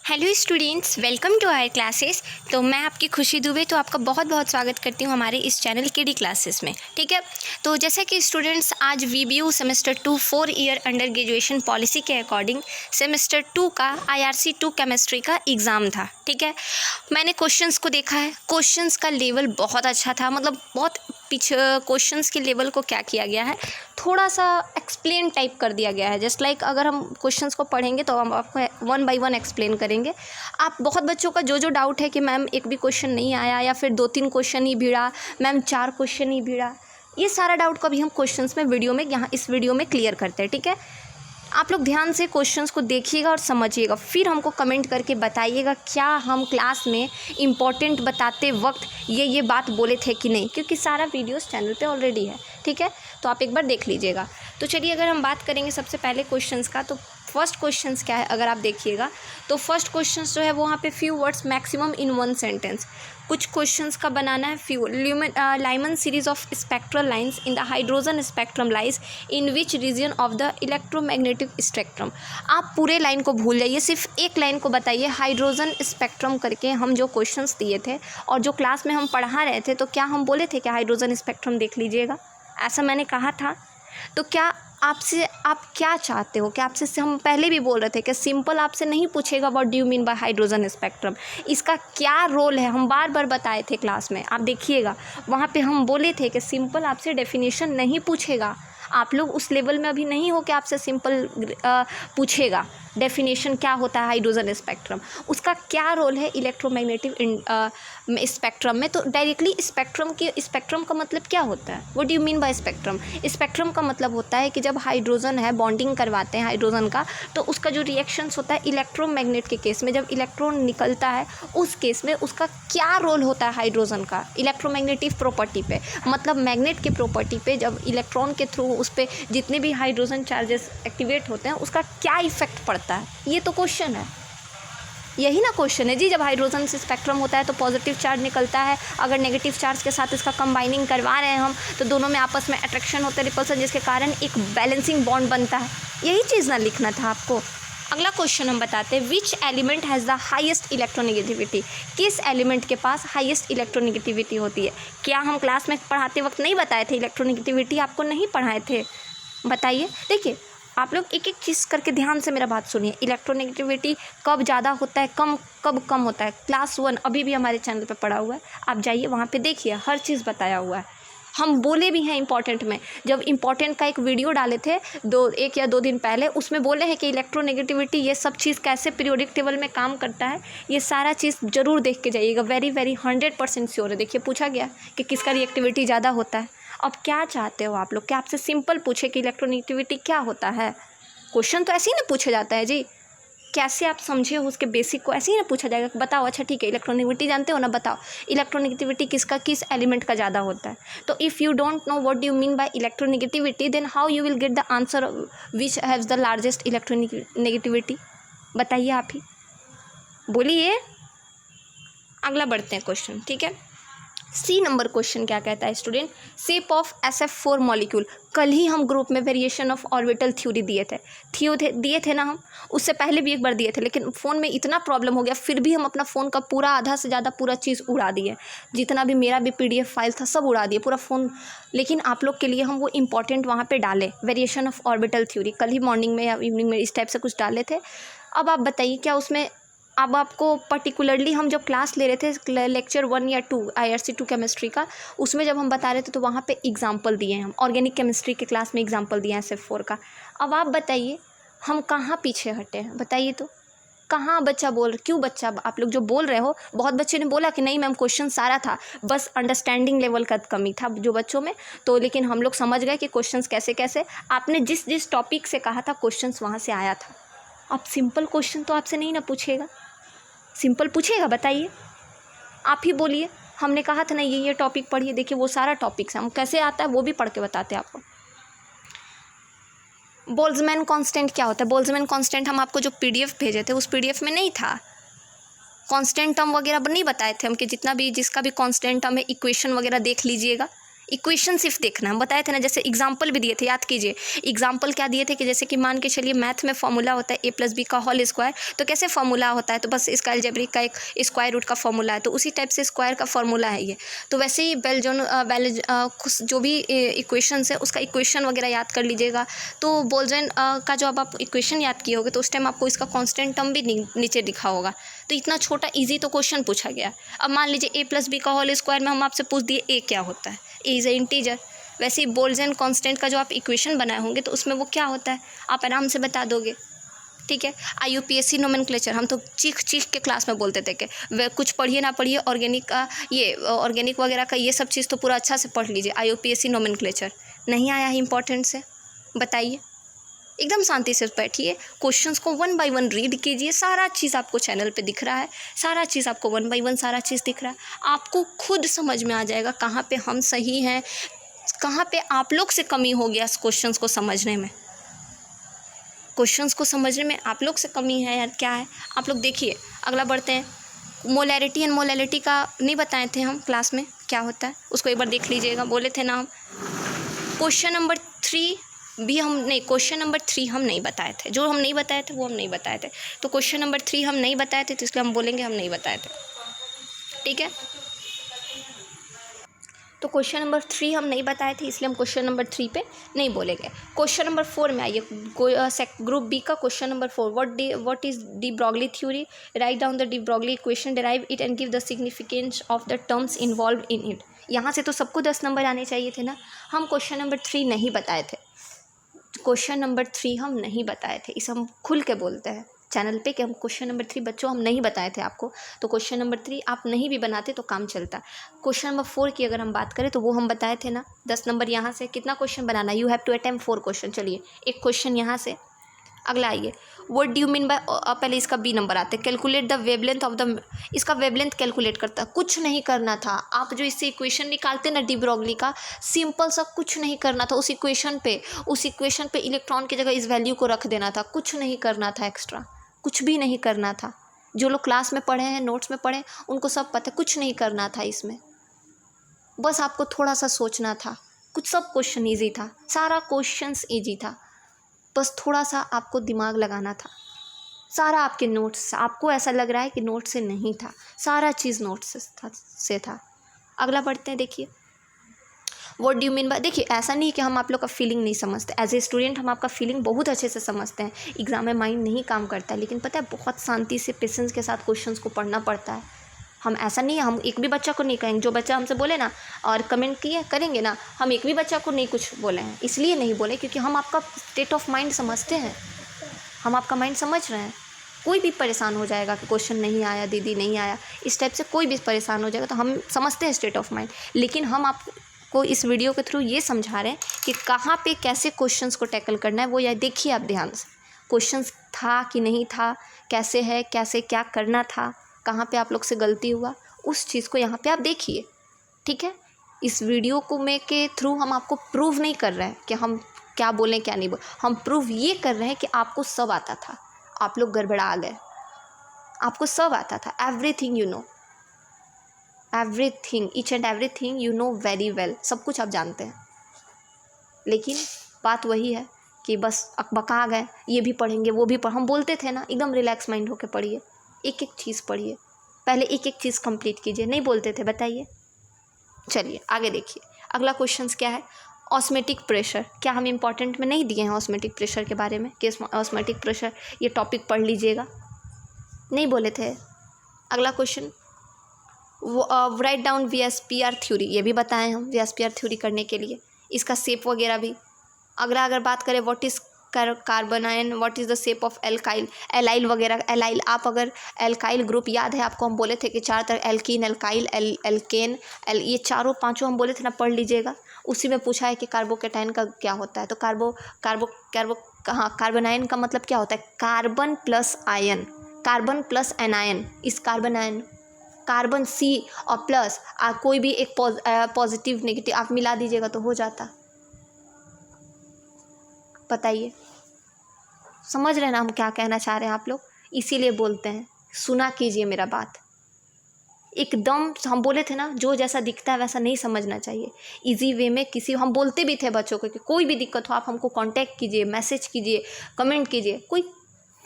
Hello students, welcome to our classes. तो मैं आपकी खुशी दुबे तो आपका बहुत बहुत स्वागत करती हूँ हमारे इस चैनल केडी क्लासेस में। ठीक है, तो जैसा कि स्टूडेंट्स आज VBU semester 2 4 year under graduation policy के अकॉर्डिंग सेमेस्टर 2 का IRC 2 केमिस्ट्री का एग्ज़ाम था। ठीक है, मैंने क्वेश्चंस को देखा है, क्वेश्चंस का लेवल बहुत अच्छा था। मतलब बहुत पीछे क्वेश्चंस के लेवल को क्या किया गया है, थोड़ा सा एक्सप्लेन टाइप कर दिया गया है। जस्ट लाइक अगर हम क्वेश्चंस को पढ़ेंगे तो हम आपको वन बाय वन एक्सप्लेन करेंगे। आप बहुत बच्चों का जो डाउट है कि मैम एक भी क्वेश्चन नहीं आया या फिर 2-3 क्वेश्चन ही भिड़ा, मैम 4 क्वेश्चन ही भिड़ा, ये सारा डाउट को अभी हम क्वेश्चंस में वीडियो में यहाँ इस वीडियो में क्लियर करते हैं। ठीक है, आप लोग ध्यान से क्वेश्चंस को देखिएगा और समझिएगा, फिर हमको कमेंट करके बताइएगा क्या हम क्लास में इम्पॉर्टेंट बताते वक्त ये बात बोले थे कि नहीं, क्योंकि सारा वीडियोस चैनल पे ऑलरेडी है। ठीक है, तो आप एक बार देख लीजिएगा। तो चलिए अगर हम बात करेंगे सबसे पहले क्वेश्चंस का, तो फर्स्ट क्वेश्चंस क्या है अगर आप देखिएगा तो फर्स्ट क्वेश्चंस जो है वो वहाँ पे few words maximum in one sentence. कुछ क्वेश्चंस का बनाना है। Few Lyman series of spectral lines in the hydrogen spectrum lies in which region of the electromagnetic spectrum. आप पूरे लाइन को भूल जाइए, सिर्फ एक लाइन को बताइए हाइड्रोजन स्पेक्ट्रम करके। हम जो क्वेश्चंस दिए थे और जो क्लास में हम पढ़ा रहे थे, तो क्या हम बोले थे कि हाइड्रोजन स्पेक्ट्रम देख लीजिएगा, ऐसा मैंने कहा था। तो क्या आपसे आप क्या चाहते हो कि आपसे हम पहले भी बोल रहे थे कि सिंपल आपसे नहीं पूछेगा what do you mean bye hydrogen spectrum, इसका क्या रोल है, हम बार बार बताए थे क्लास में। आप देखिएगा वहाँ पे हम बोले थे कि सिंपल आपसे डेफिनेशन नहीं पूछेगा। आप लोग उस लेवल में अभी नहीं हो कि आपसे सिंपल पूछेगा डेफिनेशन क्या होता है हाइड्रोजन स्पेक्ट्रम, उसका क्या रोल है इलेक्ट्रोमैग्नेटिक स्पेक्ट्रम में। तो डायरेक्टली स्पेक्ट्रम का मतलब क्या होता है, what do you mean bye spectrum. Spectrum का मतलब होता है कि जब हाइड्रोजन है, बॉन्डिंग करवाते हैं हाइड्रोजन का, तो उसका जो रिएक्शंस होता है इलेक्ट्रोमैग्नेट के केस में, जब इलेक्ट्रॉन निकलता है उस केस में उसका क्या रोल होता है हाइड्रोजन का इलेक्ट्रोमैग्नेटिक प्रॉपर्टी पे। मतलब मैग्नेट की प्रॉपर्टी पे जब इलेक्ट्रॉन के थ्रू उस पर जितने भी हाइड्रोजन चार्जेस एक्टिवेट होते हैं उसका क्या इफेक्ट पड़ता है, ये तो क्वेश्चन है। यही ना क्वेश्चन है जी। जब हाइड्रोजन से स्पेक्ट्रम होता है तो पॉजिटिव चार्ज निकलता है, अगर नेगेटिव चार्ज के साथ इसका कंबाइनिंग करवा रहे हैं हम, तो दोनों में आपस में अट्रैक्शन होता है, रिपल्सन, जिसके कारण एक बैलेंसिंग बॉन्ड बनता है। यही चीज़ ना लिखना था आपको। अगला क्वेश्चन हम बताते हैं, which element has the highest electronegativity. किस एलिमेंट के पास हाईएस्ट इलेक्ट्रोनेगेटिविटी होती है। क्या हम क्लास में पढ़ाते वक्त नहीं बताए थे इलेक्ट्रोनेगेटिविटी, आपको नहीं पढ़ाए थे, बताइए। देखिए आप लोग एक एक चीज़ करके ध्यान से मेरा बात सुनिए। इलेक्ट्रोनेगेटिविटी कब ज़्यादा होता है, कब कम होता है, क्लास 1 अभी भी हमारे चैनल पे पढ़ा हुआ है, आप जाइए वहाँ पे देखिए, हर चीज़ बताया हुआ है। हम बोले भी हैं इंपॉर्टेंट में, जब इंपॉर्टेंट का एक वीडियो डाले थे 1 या 2 दिन पहले, उसमें बोले हैं कि इलेक्ट्रोनेगेटिविटी ये सब चीज़ कैसे पीरियोडिक टेबल में काम करता है, ये सारा चीज़ ज़रूर देख के जाइएगा। वेरी 100% श्योर है। देखिए पूछा गया कि किसका रिएक्टिविटी ज़्यादा होता है। अब क्या चाहते हो आप लोग, क्या आपसे सिंपल पूछे कि इलेक्ट्रोनेगेटिविटी क्या होता है। क्वेश्चन तो ऐसे ही ना पूछा जाता है जी, कैसे आप समझे हो उसके बेसिक को, ऐसे ही ना पूछा जाएगा। बताओ, अच्छा ठीक है इलेक्ट्रोनेगेटिविटी जानते हो ना, बताओ इलेक्ट्रोनेगेटिविटी किस एलिमेंट का ज़्यादा होता है। तो if you don't know what you mean by electronegativity, then how you will get the answer which has the largest electronegativity. बताइए आप ही, बोलिए। अगला बढ़ते हैं क्वेश्चन। ठीक है, सी नंबर क्वेश्चन क्या कहता है student, shape of SF4 molecule. कल ही हम ग्रुप में वेरिएशन ऑफ ऑर्बिटल थ्योरी दिए थे ना, हम उससे पहले भी एक बार दिए थे, लेकिन फ़ोन में इतना प्रॉब्लम हो गया, फिर भी हम अपना फ़ोन का पूरा आधा से ज़्यादा पूरा चीज़ उड़ा दिए, जितना भी मेरा भी PDF फाइल था सब उड़ा दिए पूरा फ़ोन। लेकिन आप लोग के लिए हम वो इंपॉर्टेंट वहाँ पर डाले, वेरिएशन ऑफ ऑर्बिटल थ्योरी, कल ही मॉर्निंग में या इवनिंग में इस टाइप से कुछ डाले थे। अब आप बताइए क्या उसमें, अब आपको पर्टिकुलरली हम जब क्लास ले रहे थे लेक्चर 1 या 2 IRC 2 केमिस्ट्री का, उसमें जब हम बता रहे थे तो वहाँ पे एग्जाम्पल दिए हैं, हम ऑर्गेनिक केमिस्ट्री के क्लास में एग्जाम्पल दिए हैं SF4 का। अब आप बताइए हम कहाँ पीछे हटे हैं, बताइए तो कहाँ बच्चा क्यों बच्चा आप लोग जो बोल रहे हो, बहुत बच्चे ने बोला कि नहीं मैम क्वेश्चन सारा था, बस अंडरस्टैंडिंग लेवल का कमी था जो बच्चों में, तो लेकिन हम लोग समझ गए कि क्वेश्चंस कैसे कैसे आपने जिस टॉपिक से कहा था क्वेश्चंस वहाँ से आया था। अब सिंपल क्वेश्चन तो आपसे नहीं ना पूछेगा, सिंपल पूछेगा, बताइए आप ही बोलिए। हमने कहा था ना ये टॉपिक पढ़िए, देखिए वो सारा टॉपिक्स है, हम कैसे आता है वो भी पढ़ के बताते हैं आपको। बोल्ट्जमैन कांस्टेंट क्या होता है, बोल्ट्जमैन कांस्टेंट हम आपको जो PDF भेजे थे उस PDF में नहीं था, कांस्टेंट टर्म वगैरह नहीं बताए थे हम कि जिसका भी कांस्टेंट टर्म है इक्वेशन वगैरह देख लीजिएगा, इक्वेशन सिर्फ देखना। हम बताए थे ना, जैसे एग्जाम्पल भी दिए थे, याद कीजिए। एग्जाम्पल क्या दिए थे कि जैसे कि मान के चलिए मैथ में फॉर्मूला होता है ए प्लस बी का होल स्क्वायर, तो कैसे फॉर्मूला होता है, तो बस इसका अलजेब्रिक का एक स्क्वायर रूट का फॉर्मूला है, तो उसी टाइप से स्क्वायर का फॉर्मूला है ये। तो वैसे ही जो भी इक्वेशंस है उसका इक्वेशन वगैरह याद कर लीजिएगा। तो बोल्जमैन का जो अब आप इक्वेशन याद किए होगे तो उस टाइम आपको इसका कॉन्स्टेंट टर्म भी नीचे दिखा होगा। तो इतना छोटा ईजी तो क्वेश्चन पूछा गया। अब मान लीजिए ए प्लस बी का होल स्क्वायर में हम आपसे पूछ दिए ए क्या होता है, ए इज़ ए इंटीजर। वैसे ही बोल्जमैन कांस्टेंट का जो आप इक्वेशन बनाए होंगे तो उसमें वो क्या होता है आप आराम से बता दोगे। ठीक है, IUPAC नोमेनक्लेचर हम तो चीख चीख के क्लास में बोलते थे कि वे कुछ पढ़िए ना पढ़िए, ऑर्गेनिक का ये ऑर्गेनिक वगैरह का ये सब चीज़ तो पूरा अच्छा से पढ़ लीजिए। IUPAC नोमेनक्लेचर नहीं आया है इंपॉर्टेंट से, बताइए। एकदम शांति से बैठिए, क्वेश्चंस को 1 बाय 1 रीड कीजिए। सारा चीज़ आपको चैनल पे दिख रहा है, सारा चीज़ आपको 1 बाय 1 सारा चीज़ दिख रहा है। आपको खुद समझ में आ जाएगा कहाँ पे हम सही हैं, कहाँ पे आप लोग से कमी हो गया क्वेश्चंस को समझने में। क्वेश्चंस को समझने में आप लोग से कमी है या क्या है, आप लोग देखिए। अगला बढ़ते हैं। मोलैरिटी एंड मोलैलिटी का नहीं बताए थे हम क्लास में, क्या होता है उसको एक बार देख लीजिएगा, बोले थे ना हम। क्वेश्चन नंबर 3 भी हम नहीं, क्वेश्चन नंबर 3 हम नहीं बताए थे, जो हम नहीं बताए थे वो हम नहीं बताए थे। तो क्वेश्चन नंबर 3 हम नहीं बताए थे, तो इसलिए हम बोलेंगे हम नहीं बताए थे। ठीक है, तो क्वेश्चन नंबर 3 हम नहीं बताए थे, इसलिए हम क्वेश्चन नंबर 3 पे नहीं बोलेंगे। क्वेश्चन नंबर 4 में आइए, ग्रुप बी का question number 4। What is de Broglie theory, write down the de Broglie equation, derive it and give the significance of the terms involve in it. यहाँ से तो सबको 10 नंबर आने चाहिए थे ना। हम क्वेश्चन नंबर 3 नहीं बताए थे, क्वेश्चन नंबर 3 हम नहीं बताए थे, इसे हम खुल के बोलते हैं चैनल पे कि हम क्वेश्चन नंबर 3 बच्चों हम नहीं बताए थे आपको। तो क्वेश्चन नंबर 3 आप नहीं भी बनाते तो काम चलता। क्वेश्चन नंबर 4 की अगर हम बात करें तो वो हम बताए थे ना, 10 नंबर यहाँ से कितना क्वेश्चन बनाना, you have to attempt 4 question. चलिए एक क्वेश्चन यहाँ से। अगला आइए, what do you mean by, पहले इसका बी नंबर आते हैं, calculate the wavelength of the, इसका वेवलेंथ कैलकुलेट करता, कुछ नहीं करना था। आप जो इससे इक्वेशन निकालते ना डी ब्रॉगली का, सिंपल सा कुछ नहीं करना था। उस इक्वेशन पे इलेक्ट्रॉन की जगह इस वैल्यू को रख देना था, कुछ नहीं करना था, एक्स्ट्रा कुछ भी नहीं करना था। जो लोग क्लास में पढ़े हैं, नोट्स में पढ़े, उनको सब पता है, कुछ नहीं करना था इसमें। बस आपको थोड़ा सा सोचना था, कुछ सब क्वेश्चन ईजी था, सारा क्वेश्चंस ईजी था, बस थोड़ा सा आपको दिमाग लगाना था। सारा आपके नोट्स, आपको ऐसा लग रहा है कि नोट से नहीं था, सारा चीज़ नोट से था। अगला बढ़ते हैं, देखिए what do you mean bye, देखिए ऐसा नहीं कि हम आप लोग का फीलिंग नहीं समझते, एज ए स्टूडेंट हम आपका फीलिंग बहुत अच्छे से समझते हैं। एग्जाम में माइंड नहीं काम करता है, लेकिन पता है बहुत शांति से पेशेंस के साथ क्वेश्चंस को पढ़ना पड़ता है। हम ऐसा नहीं है, हम एक भी बच्चा को नहीं कहेंगे, जो बच्चा हमसे बोले ना और कमेंट किए करेंगे ना, हम एक भी बच्चा को नहीं कुछ बोले हैं। इसलिए नहीं बोले क्योंकि हम आपका स्टेट ऑफ माइंड समझते हैं, हम आपका माइंड समझ रहे हैं। कोई भी परेशान हो जाएगा कि क्वेश्चन नहीं आया, दीदी नहीं आया, इस टाइप से कोई भी परेशान हो जाएगा, तो हम समझते हैं स्टेट ऑफ माइंड। लेकिन हम आपको इस वीडियो के थ्रू ये समझा रहे हैं कि कहाँ पे कैसे क्वेश्चंस को टैकल करना है, वो या देखिए आप ध्यान से। क्वेश्चंस था कि नहीं था, कैसे है, कैसे क्या करना था, कहाँ पे आप लोग से गलती हुआ, उस चीज़ को यहाँ पे आप देखिए। ठीक है, इस वीडियो को में के थ्रू हम आपको प्रूव नहीं कर रहे हैं कि हम क्या बोलें क्या नहीं बोलें, हम प्रूव ये कर रहे हैं कि आपको सब आता था, आप लोग गड़बड़ा गए, आपको सब आता था, everything you know, everything, each and everything you know very well, सब कुछ आप जानते हैं। लेकिन बात वही है कि बस अकबका गए, ये भी पढ़ेंगे वो भी हम बोलते थे ना, एकदम रिलैक्स माइंड होकर पढ़िए, एक एक चीज़ पढ़िए, पहले एक एक चीज़ कंप्लीट कीजिए, नहीं बोलते थे, बताइए। चलिए आगे देखिए, अगला क्वेश्चन क्या है, ऑस्मेटिक प्रेशर। क्या हम इम्पॉर्टेंट में नहीं दिए हैं ऑस्मेटिक प्रेशर के बारे में कि ऑस्मेटिक प्रेशर ये टॉपिक पढ़ लीजिएगा, नहीं बोले थे। अगला question, write down VSPR theory, ये भी बताएं हम VSPR थ्योरी करने के लिए, इसका शेप वगैरह भी। अगला अगर बात करें what is कार्बोनाइन, what is the shape of alkyl, allyl वगैरह, एलाइल आप अगर एल्काइल ग्रुप याद है आपको, हम बोले थे कि 4 तरह, एल्कीन, एल्काइल, एल्केन, ये चारों पांचों हम बोले थे ना, पढ़ लीजिएगा। उसी में पूछा है कि कार्बोकेटाइन का क्या होता है, तो कार्बोनाइन का मतलब क्या होता है, carbon plus ion, carbon plus anion, इस कार्बन C और प्लस कोई भी एक पॉजिटिव नेगेटिव आप मिला दीजिएगा तो हो जाता। बताइए, समझ रहे हैं ना हम क्या कहना चाह रहे हैं आप लोग, इसीलिए बोलते हैं सुना कीजिए मेरा बात। एकदम हम बोले थे ना, जो जैसा दिखता है वैसा नहीं समझना चाहिए। इजी वे में किसी, हम बोलते भी थे बच्चों को कि कोई भी दिक्कत हो आप हमको कांटेक्ट कीजिए, मैसेज कीजिए, कमेंट कीजिए, कोई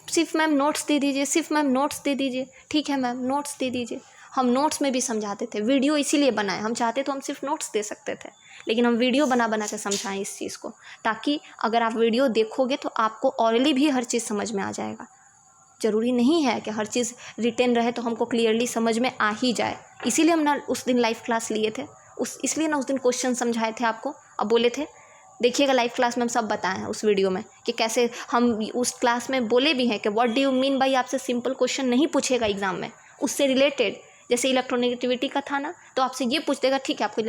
सिर्फ मैम नोट्स दे दीजिए, सिर्फ मैम नोट्स दे दीजिए, ठीक है मैम नोट्स दे दीजिए। हम नोट्स में भी समझाते थे, वीडियो इसीलिए बनाए, हम चाहते तो हम सिर्फ नोट्स दे सकते थे, लेकिन हम वीडियो बना बना के समझाएं इस चीज़ को, ताकि अगर आप वीडियो देखोगे तो आपको ऑरली भी हर चीज़ समझ में आ जाएगा। ज़रूरी नहीं है कि हर चीज़ रिटेन रहे तो हमको क्लियरली समझ में आ ही जाए। इसीलिए हम ना उस दिन लाइव क्लास लिए थे, इसलिए ना उस दिन क्वेश्चन समझाए थे आपको। अब बोले थे देखिएगा लाइव क्लास में हम सब बताए हैं उस वीडियो में कि कैसे हम उस क्लास में बोले भी हैं कि what do you mean by, आपसे सिंपल क्वेश्चन नहीं पूछेगा एग्जाम में, उससे रिलेटेड। जैसे इलेक्ट्रोनेगेटिविटी का था ना, तो आपसे ये पूछ देगा ठीक है आपको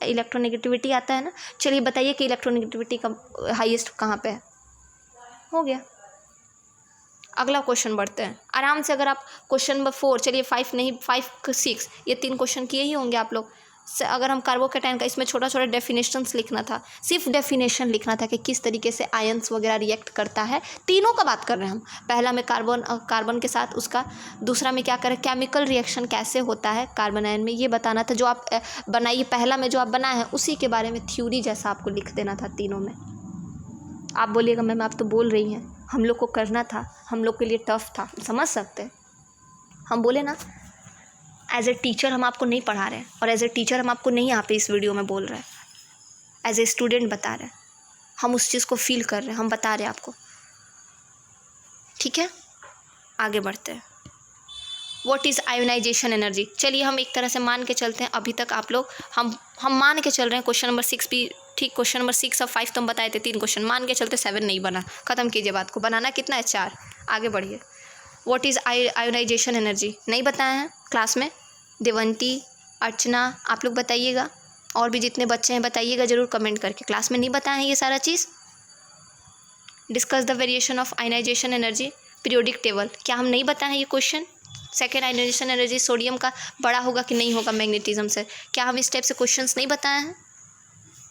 इलेक्ट्रोनेगेटिविटी आता है ना, चलिए बताइए कि इलेक्ट्रोनेगेटिविटी का हाईएस्ट कहाँ पे है। हो गया, अगला क्वेश्चन बढ़ते हैं आराम से। अगर आप क्वेश्चन नंबर 4, चलिए 5 नहीं 5 6, ये 3 क्वेश्चन किए ही होंगे आप लोग। अगर हम कार्बोकैटायन का, इसमें छोटा छोटा डेफिनेशंस लिखना था, सिर्फ डेफिनेशन लिखना था कि किस तरीके से आयंस वगैरह रिएक्ट करता है। तीनों का बात कर रहे हैं हम। पहला में कार्बन के साथ उसका, दूसरा में क्या करें केमिकल रिएक्शन कैसे होता है कार्बन आयन में, ये बताना था। जो आप बनाइए, पहला में जो आप बनाए हैं उसी के बारे में थ्योरी जैसा आपको लिख देना था तीनों में। आप बोलिएगा मैम आप तो बोल रही हैं, हम लोग को करना था, हम लोग के लिए टफ था, समझ सकते हैं। हम बोले ना एज ए टीचर हम आपको नहीं पढ़ा रहे हैं, और एज ए टीचर हम आपको नहीं यहाँ पे इस वीडियो में बोल रहे हैं, एज ए स्टूडेंट बता रहे हैं, हम उस चीज़ को फील कर रहे हैं, हम बता रहे हैं आपको, ठीक है। आगे बढ़ते हैं। What is ionization energy. चलिए हम एक तरह से मान के चलते हैं, अभी तक आप लोग हम मान के चल रहे हैं। क्वेश्चन नंबर 6 भी ठीक, क्वेश्चन नंबर 6 और 5 तो हम बताए थे, 3 क्वेश्चन मान के चलते, 7 नहीं बना, ख़त्म कीजिए बात को। बनाना कितना है 4। आगे बढ़िए। व्हाट इज़ आयोनाइजेशन एनर्जी नहीं बताए हैं क्लास में। देवंती, अर्चना, आप लोग बताइएगा, और भी जितने बच्चे हैं बताइएगा ज़रूर कमेंट करके। क्लास में नहीं बताए हैं ये सारा चीज़। Discuss the variation of ionisation energy, periodic table, क्या हम नहीं बताए हैं ये question. Second, ionisation energy sodium का बड़ा होगा कि नहीं होगा मैग्नेटिज्म से, क्या हम इस टाइप से क्वेश्चंस नहीं बताए हैं।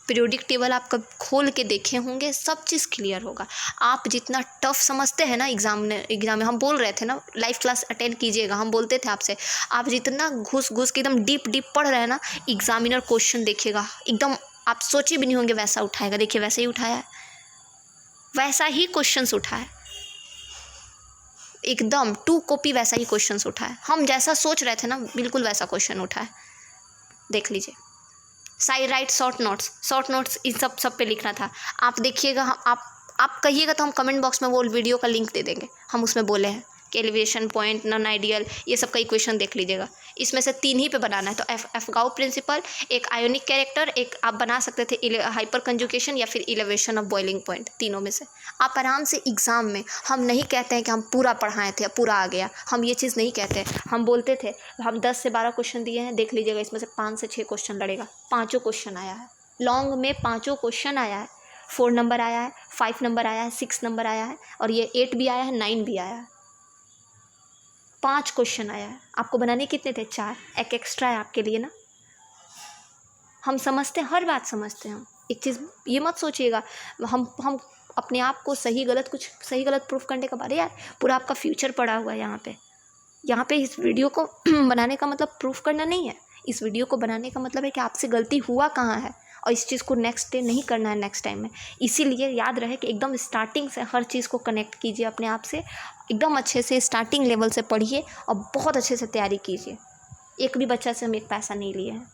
पीरियोडिक टेबल आप कब खोल के देखे होंगे, सब चीज़ क्लियर होगा। आप जितना टफ समझते हैं ना एग्ज़ाम में, हम बोल रहे थे ना लाइव क्लास अटेंड कीजिएगा, हम बोलते थे आपसे, आप जितना घुस के एकदम डीप पढ़ रहे हैं ना, एग्जामिनर क्वेश्चन देखिएगा एकदम आप सोचे भी नहीं होंगे वैसा उठाएगा। देखिए वैसे ही उठाया है, वैसा ही क्वेश्चन उठा है, एकदम 2 कॉपी वैसा ही क्वेश्चन उठा है। हम जैसा सोच रहे थे ना बिल्कुल वैसा क्वेश्चन उठा है, देख लीजिए। साइड राइट शॉर्ट नोट्स इन सब पे लिखना था। आप देखिएगा, आप कहिएगा तो हम कमेंट बॉक्स में वो वीडियो का लिंक दे देंगे, हम उसमें बोले हैं कि एलिवेशन पॉइंट, नॉन आइडियल, ये सब का इक्वेशन देख लीजिएगा। इसमें से 3 ही पे बनाना है, तो एफगाउ प्रिंसिपल, एक आयोनिक कैरेक्टर, एक आप बना सकते थे हाइपर कंजुकेशन या फिर एलिवेशन ऑफ बॉइलिंग पॉइंट, तीनों में से आप आराम से एग्जाम में। हम नहीं कहते हैं कि हम पूरा पढ़ाए थे पूरा आ गया, हम ये चीज़ नहीं कहते। हम बोलते थे हम 10 से 12 क्वेश्चन दिए हैं, देख लीजिएगा इसमें से 5 से 6 क्वेश्चन लड़ेगा। 5 क्वेश्चन आया है, लॉन्ग में 5 क्वेश्चन आया है। 4 नंबर आया है, 5 नंबर आया है, 6 नंबर आया है, और ये 8 भी आया है, 9 भी आया है। 5 क्वेश्चन आया है। आपको बनाने कितने थे? 4, एक एक्स्ट्रा है आपके लिए ना। हम समझते हैं, हर बात समझते हैं हम। एक चीज़ ये मत सोचिएगा हम अपने आप को सही गलत प्रूफ करने का बारे, यार पूरा आपका फ्यूचर पड़ा हुआ है यहाँ पे इस वीडियो को बनाने का मतलब प्रूफ करना नहीं है। इस वीडियो को बनाने का मतलब है कि आपसे गलती हुआ कहाँ है, और इस चीज़ को नेक्स्ट डे नहीं करना है, नेक्स्ट टाइम में। इसीलिए याद रहे कि एकदम स्टार्टिंग से हर चीज़ को कनेक्ट कीजिए अपने आप से, एकदम अच्छे से स्टार्टिंग लेवल से पढ़िए और बहुत अच्छे से तैयारी कीजिए। एक भी बच्चा से हम एक पैसा नहीं लिए हैं,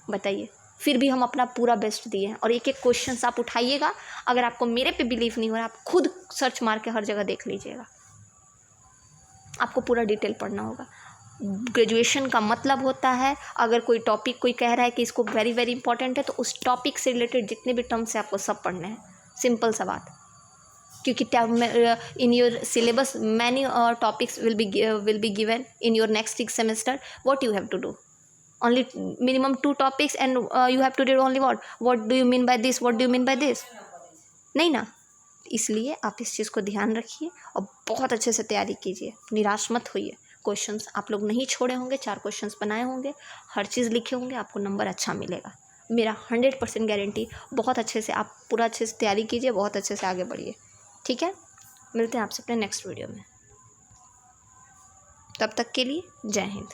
बताइए, फिर भी हम अपना पूरा बेस्ट दिए हैं। और एक एक क्वेश्चन आप उठाइएगा, अगर आपको मेरे पे बिलीव नहीं हो रहा, आप खुद सर्च मार के हर जगह देख लीजिएगा, आपको पूरा डिटेल पढ़ना होगा। ग्रेजुएशन का मतलब होता है, अगर कोई टॉपिक कोई कह रहा है कि इसको वेरी वेरी इंपॉर्टेंट है, तो उस टॉपिक से रिलेटेड जितने भी टर्म्स हैं आपको सब पढ़ने हैं। सिंपल सा बात, क्योंकि in your syllabus many topics will be given in your next semester. What you have to do, only minimum 2 topics and you have to read only what do you mean by this, what do you mean by this, नहीं ना। इसलिए आप इस चीज़ को ध्यान रखिए और बहुत अच्छे से तैयारी कीजिए, निराश मत होइए। क्वेश्चंस आप लोग नहीं छोड़े होंगे, 4 क्वेश्चंस बनाए होंगे, हर चीज़ लिखे होंगे, आपको नंबर अच्छा मिलेगा, मेरा 100% गारंटी। बहुत अच्छे से आप पूरा अच्छे से तैयारी कीजिए, बहुत अच्छे से आगे बढ़िए, ठीक है। मिलते हैं आपसे अपने नेक्स्ट वीडियो में, तब तक के लिए जय हिंद।